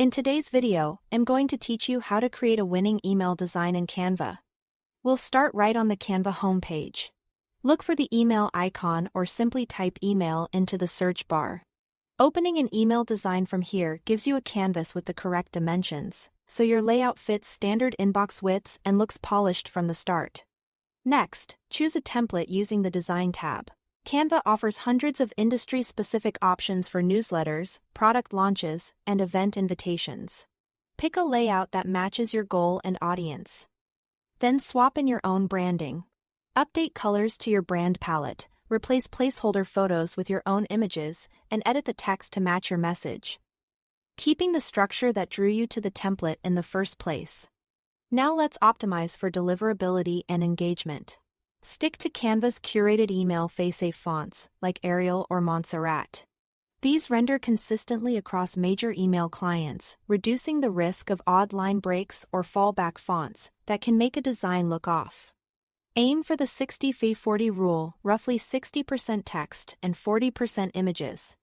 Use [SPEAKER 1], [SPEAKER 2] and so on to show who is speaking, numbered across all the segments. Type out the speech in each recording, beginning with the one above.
[SPEAKER 1] In today's video, I'm going to teach you how to create a winning email design in Canva. We'll start right on the Canva homepage. Look for the email icon or simply type email into the search bar. Opening an email design from here gives you a canvas with the correct dimensions, so your layout fits standard inbox widths and looks polished from the start. Next, choose a template using the Design tab. Canva offers hundreds of industry-specific options for newsletters, product launches, and event invitations. Pick a layout that matches your goal and audience. Then swap in your own branding. Update colors to your brand palette, replace placeholder photos with your own images, and edit the text to match your message, keeping the structure that drew you to the template in the first place. Now let's optimize for deliverability and engagement. Stick to Canva's curated email face-safe fonts, like Arial or Montserrat. These render consistently across major email clients, reducing the risk of odd line breaks or fallback fonts that can make a design look off. Aim for the 60-40 rule, roughly 60% text and 40% images.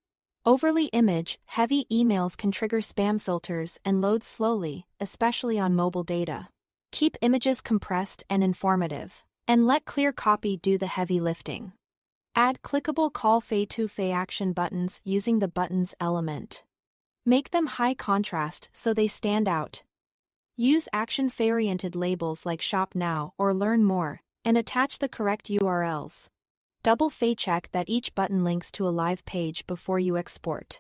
[SPEAKER 1] Overly image-heavy emails can trigger spam filters and load slowly, especially on mobile data. Keep images compressed and informative, and let clear copy do the heavy lifting. Add clickable call-to action buttons using the buttons element. Make them high contrast so they stand out. Use action-oriented labels like Shop Now or Learn More, and attach the correct URLs. Double check that each button links to a live page before you export.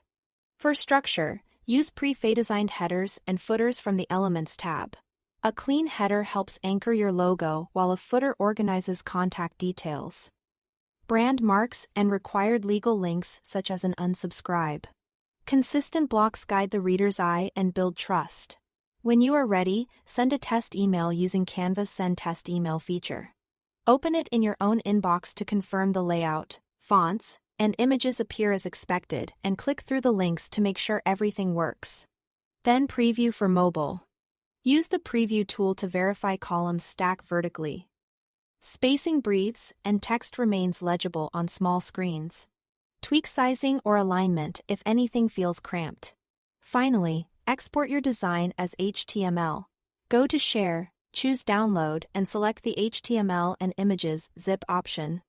[SPEAKER 1] For structure, use pre-designed headers and footers from the Elements tab. A clean header helps anchor your logo while a footer organizes contact details. Brand marks and required legal links such as an unsubscribe. Consistent blocks guide the reader's eye and build trust. When you are ready, send a test email using Canva's Send Test Email feature. Open it in your own inbox to confirm the layout, fonts, and images appear as expected, and click through the links to make sure everything works. Then preview for mobile. Use the preview tool to verify columns stack vertically. Spacing breathes and text remains legible on small screens. Tweak sizing or alignment if anything feels cramped. Finally, export your design as HTML. Go to Share, choose Download, and select the HTML and Images zip option.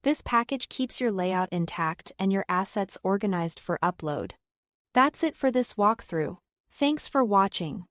[SPEAKER 1] This package keeps your layout intact and your assets organized for upload. That's it for this walkthrough. Thanks for watching.